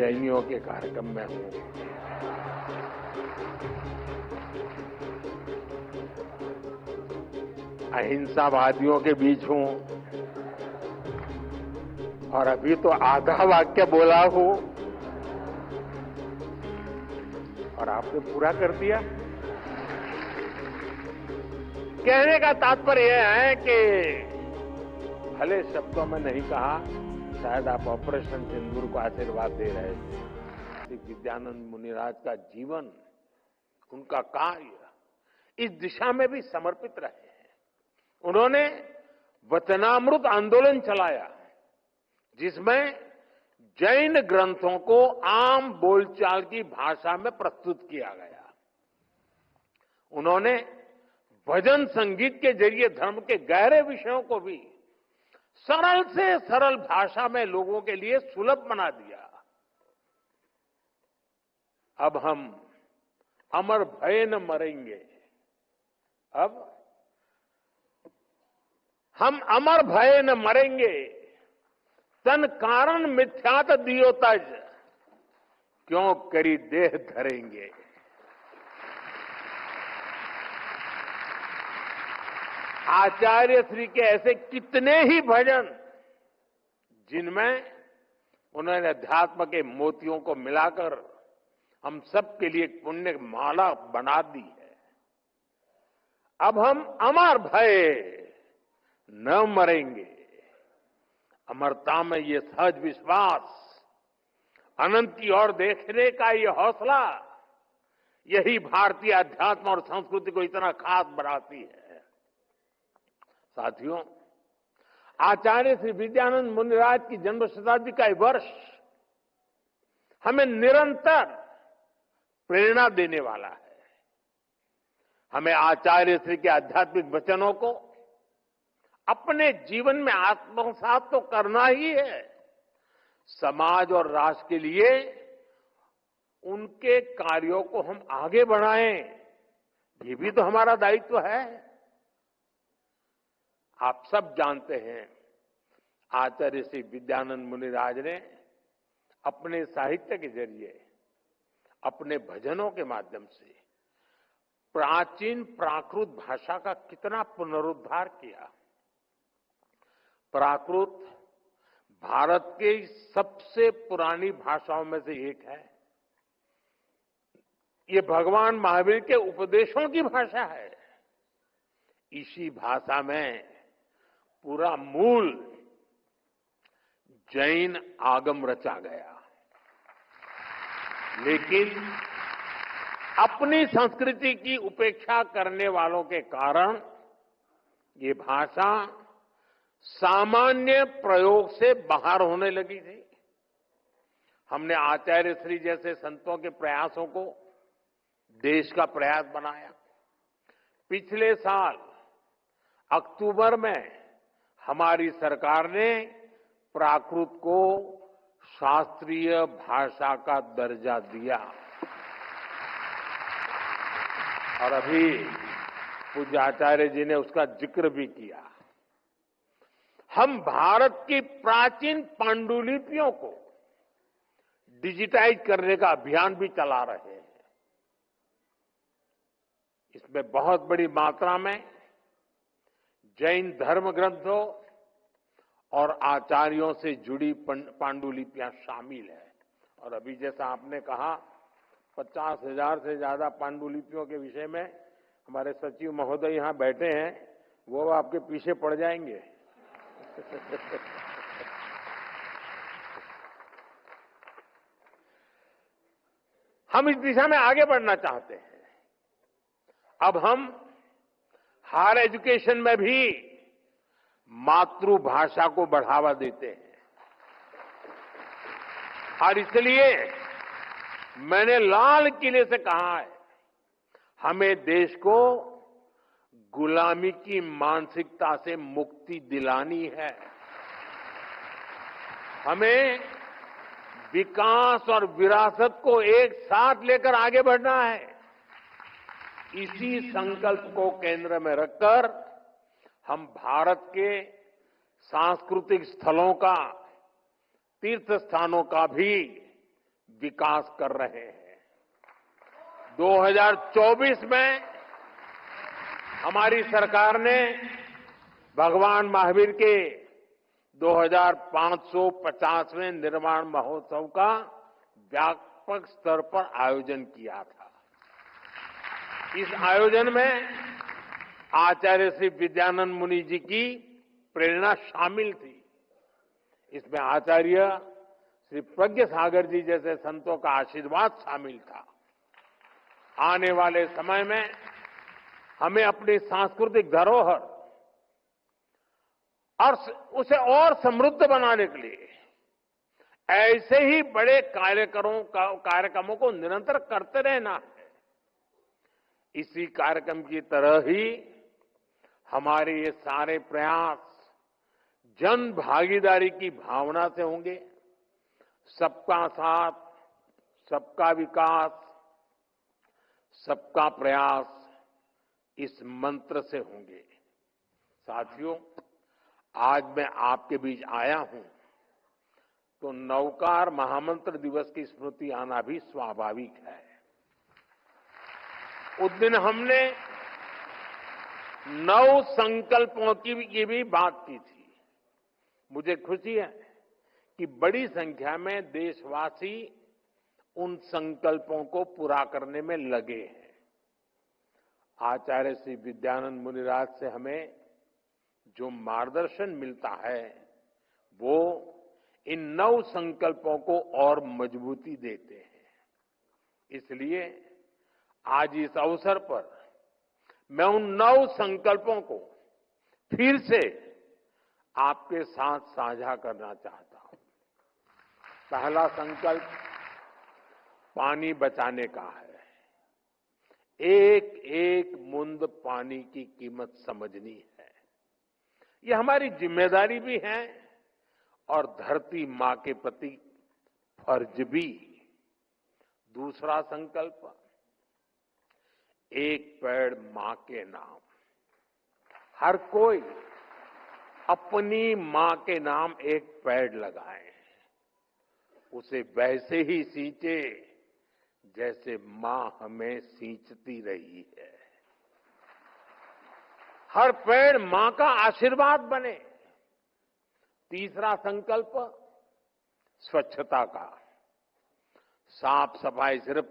जैनियों के कार्यक्रम में हूं। अहिंसावादियों के बीच हूं और अभी तो आधा वाक्य बोला हूं और आपने पूरा कर दिया। कहने का तात्पर्य यह है कि भले शब्दों में नहीं कहा, शायद आप ऑपरेशन सिंदूर को आशीर्वाद दे रहे थे। विद्यानंद मुनिराज का जीवन, उनका कार्य इस दिशा में भी समर्पित रहे हैं। उन्होंने वचनामृत आंदोलन चलाया, जिसमें जैन ग्रंथों को आम बोलचाल की भाषा में प्रस्तुत किया गया। उन्होंने भजन संगीत के जरिए धर्म के गहरे विषयों को भी सरल से सरल भाषा में लोगों के लिए सुलभ बना दिया। अब हम अमर भय न मरेंगे, अब हम अमर भय न मरेंगे, तन कारण मिथ्यात दियो तज, क्यों करी देह धरेंगे। आचार्य श्री के ऐसे कितने ही भजन, जिनमें उन्होंने अध्यात्म के मोतियों को मिलाकर हम सब के लिए एक पुण्य माला बना दी है। अब हम अमर भय न मरेंगे। अमरता में ये सहज विश्वास, अनंत की ओर देखने का ये हौसला, यही भारतीय अध्यात्म और संस्कृति को इतना खास बनाती है। साथियों, आचार्य श्री विद्यानंद मुनिराज की जन्म शताब्दी का वर्ष हमें निरंतर प्रेरणा देने वाला है। हमें आचार्य श्री के आध्यात्मिक वचनों को अपने जीवन में आत्मसात तो करना ही है। समाज और राष्ट्र के लिए उनके कार्यों को हम आगे बढ़ाएं, ये भी तो हमारा दायित्व है। आप सब जानते हैं, आचार्य श्री विद्यानंद मुनिराज ने अपने साहित्य के जरिए, अपने भजनों के माध्यम से प्राचीन प्राकृत भाषा का कितना पुनरुद्धार किया। प्राकृत भारत के सबसे पुरानी भाषाओं में से एक है। ये भगवान महावीर के उपदेशों की भाषा है। इसी भाषा में पूरा मूल जैन आगम रचा गया, लेकिन अपनी संस्कृति की उपेक्षा करने वालों के कारण ये भाषा सामान्य प्रयोग से बाहर होने लगी थी। हमने आचार्य श्री जैसे संतों के प्रयासों को देश का प्रयास बनाया। पिछले साल अक्टूबर में हमारी सरकार ने प्राकृत को शास्त्रीय भाषा का दर्जा दिया और अभी पूज्य आचार्य जी ने उसका जिक्र भी किया। हम भारत की प्राचीन पांडुलिपियों को डिजिटाइज करने का अभियान भी चला रहे हैं। इसमें बहुत बड़ी मात्रा में जैन धर्म ग्रंथों और आचार्यों से जुड़ी पांडुलिपियां शामिल है। और अभी जैसा आपने कहा, 50,000 से ज्यादा पांडुलिपियों के विषय में हमारे सचिव महोदय यहां बैठे हैं, वो आपके पीछे पड़ जाएंगे। हम इस दिशा में आगे बढ़ना चाहते हैं। अब हम हायर एजुकेशन में भी मातृभाषा को बढ़ावा देते हैं और इसलिए मैंने लाल किले से कहा है, हमें देश को गुलामी की मानसिकता से मुक्ति दिलानी है। हमें विकास और विरासत को एक साथ लेकर आगे बढ़ना है। इसी संकल्प को केंद्र में रखकर हम भारत के सांस्कृतिक स्थलों का, तीर्थ स्थानों का भी विकास कर रहे हैं। 2024 में हमारी सरकार ने भगवान महावीर के 2550वें निर्वाण महोत्सव का व्यापक स्तर पर आयोजन किया था। इस आयोजन में आचार्य श्री विद्यानंद मुनि जी की प्रेरणा शामिल थी। इसमें आचार्य श्री प्रज्ञ सागर जी जैसे संतों का आशीर्वाद शामिल था। आने वाले समय में हमें अपनी सांस्कृतिक धरोहर और उसे और समृद्ध बनाने के लिए ऐसे ही बड़े कार्यक्रमों को निरंतर करते रहना है। इसी कार्यक्रम की तरह ही हमारे ये सारे प्रयास जन भागीदारी की भावना से होंगे। सबका साथ, सबका विकास, सबका प्रयास इस मंत्र से होंगे। साथियों, आज मैं आपके बीच आया हूं तो नवकार महामंत्र दिवस की स्मृति आना भी स्वाभाविक है। उस दिन हमने 9 संकल्पों की भी बात की थी। मुझे खुशी है कि बड़ी संख्या में देशवासी उन संकल्पों को पूरा करने में लगे हैं। आचार्य श्री विद्यानंद मुनिराज से हमें जो मार्गदर्शन मिलता है वो इन 9 संकल्पों को और मजबूती देते हैं। इसलिए आज इस अवसर पर मैं उन 9 संकल्पों को फिर से आपके साथ साझा करना चाहता हूं। पहला संकल्प पानी बचाने का है। एक एक बूंद पानी की कीमत समझनी है। ये हमारी जिम्मेदारी भी है और धरती मां के प्रति फर्ज भी। दूसरा संकल्प, एक पेड़ मां के नाम। हर कोई अपनी मां के नाम एक पेड़ लगाए, उसे वैसे ही सींचे जैसे मां हमें सींचती रही है। हर पेड़ मां का आशीर्वाद बने। तीसरा संकल्प स्वच्छता का। साफ सफाई सिर्फ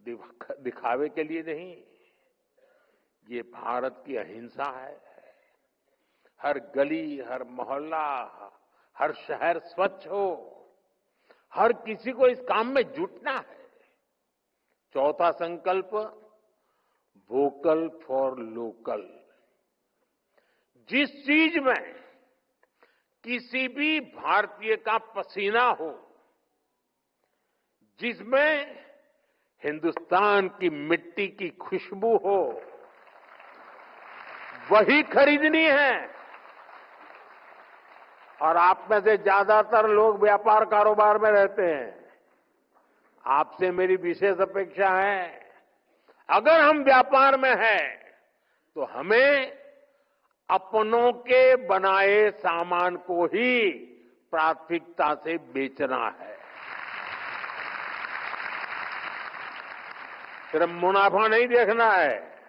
दिखावे के लिए नहीं, ये भारत की अहिंसा है। हर गली, हर मोहल्ला, हर शहर स्वच्छ हो। हर किसी को इस काम में जुटना है। चौथा संकल्प वोकल फॉर लोकल। जिस चीज में किसी भी भारतीय का पसीना हो, जिसमें हिंदुस्तान की मिट्टी की खुशबू हो, वही खरीदनी है। और आप में से ज्यादातर लोग व्यापार कारोबार में रहते हैं। आपसे मेरी विशेष अपेक्षा है, अगर हम व्यापार में हैं तो हमें अपनों के बनाए सामान को ही प्राथमिकता से बेचना है। सिर्फ मुनाफा नहीं देखना है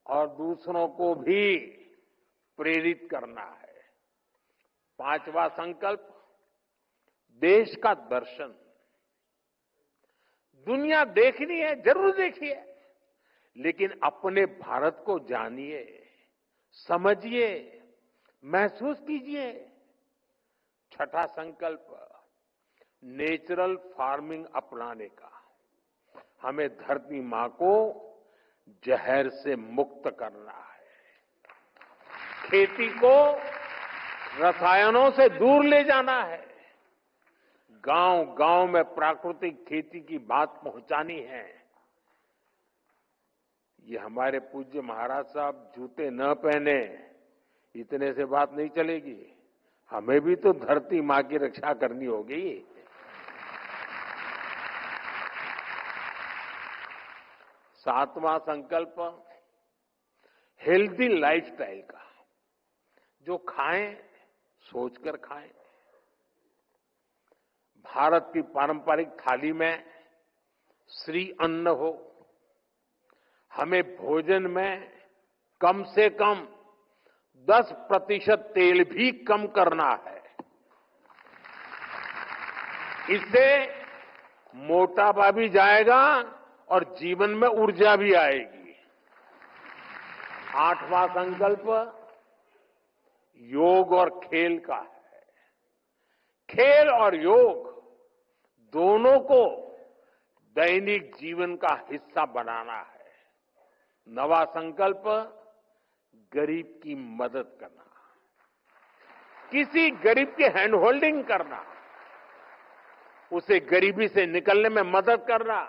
और दूसरों को भी प्रेरित करना है। पांचवा संकल्प देश का दर्शन। दुनिया देखनी है, जरूर देखिए, लेकिन अपने भारत को जानिए, समझिए, महसूस कीजिए। छठा संकल्प नेचुरल फार्मिंग अपनाने का। हमें धरती मां को जहर से मुक्त करना है। खेती को रसायनों से दूर ले जाना है। गांव-गांव में प्राकृतिक खेती की बात पहुंचानी है। ये हमारे पूज्य महाराज साहब जूते न पहने इतने से बात नहीं चलेगी। हमें भी तो धरती मां की रक्षा करनी होगी। सातवां संकल्प हेल्दी लाइफस्टाइल का। जो खाएं सोचकर खाएं। भारत की पारंपरिक थाली में श्री अन्न हो, हमें भोजन में कम से कम 10% तेल भी कम करना है। इससे मोटापा भी जाएगा और जीवन में ऊर्जा भी आएगी। 8वां संकल्प योग और खेल का है। खेल और योग दोनों को दैनिक जीवन का हिस्सा बनाना है। 9वां संकल्प गरीब की मदद करना, किसी गरीब की हैंड होल्डिंग करना, उसे गरीबी से निकलने में मदद करना,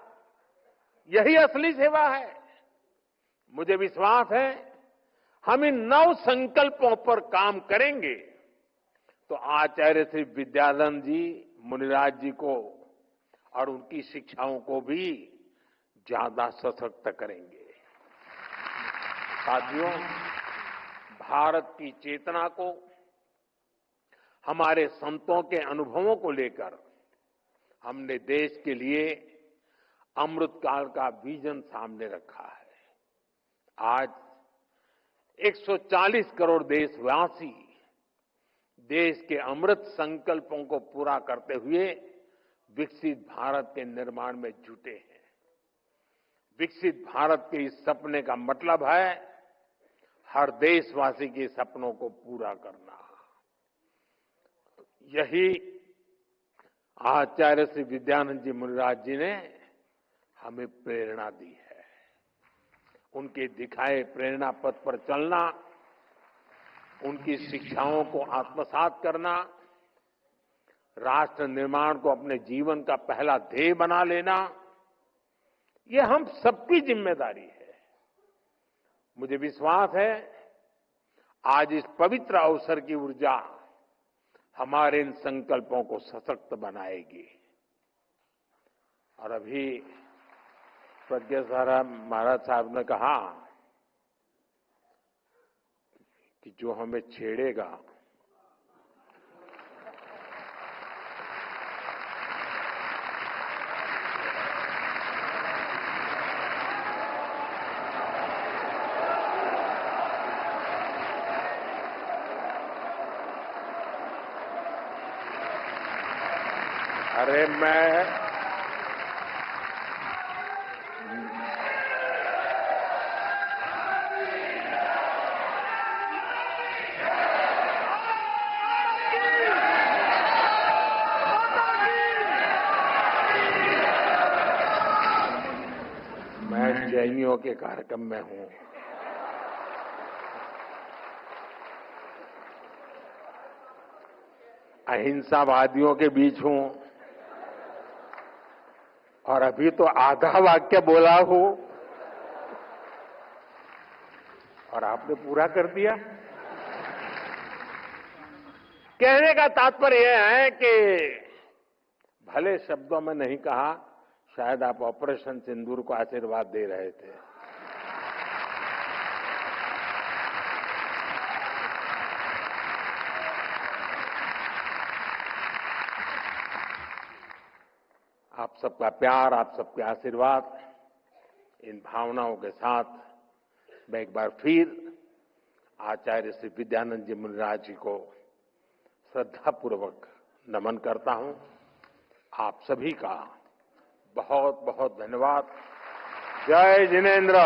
यही असली सेवा है। मुझे विश्वास है हम इन 9 संकल्पों पर काम करेंगे तो आचार्य श्री विद्यानंद जी मुनिराज जी को और उनकी शिक्षाओं को भी ज्यादा सशक्त करेंगे। साथियों, भारत की चेतना को, हमारे संतों के अनुभवों को लेकर हमने देश के लिए अमृतकाल का विजन सामने रखा है। आज 140 करोड़ देशवासी देश के अमृत संकल्पों को पूरा करते हुए विकसित भारत के निर्माण में जुटे हैं। विकसित भारत के इस सपने का मतलब है हर देशवासी के सपनों को पूरा करना। यही आचार्य श्री विद्यानंद जी मुनिराज जी ने हमें प्रेरणा दी है। उनके दिखाए प्रेरणा पथ पर चलना, उनकी शिक्षाओं को आत्मसात करना, राष्ट्र निर्माण को अपने जीवन का पहला ध्येय बना लेना, यह हम सबकी जिम्मेदारी है। मुझे विश्वास है आज इस पवित्र अवसर की ऊर्जा हमारे इन संकल्पों को सशक्त बनाएगी। और अभी प्रज्ञा महाराज साहब ने कहा कि जो हमें छेड़ेगा अरे मैं जैनियों के कार्यक्रम में हूं। अहिंसावादियों के बीच हूं और अभी तो आधा वाक्य बोला हूं और आपने पूरा कर दिया। कहने का तात्पर्य यह है कि भले शब्दों में नहीं कहा, शायद आप ऑपरेशन सिंदूर को आशीर्वाद दे रहे थे। आप सबका प्यार, आप सबके आशीर्वाद, इन भावनाओं के साथ मैं एक बार फिर आचार्य श्री विद्यानंद जी मुनिराज जी को श्रद्धापूर्वक नमन करता हूं। आप सभी का बहुत बहुत धन्यवाद। जय जिनेन्द्र।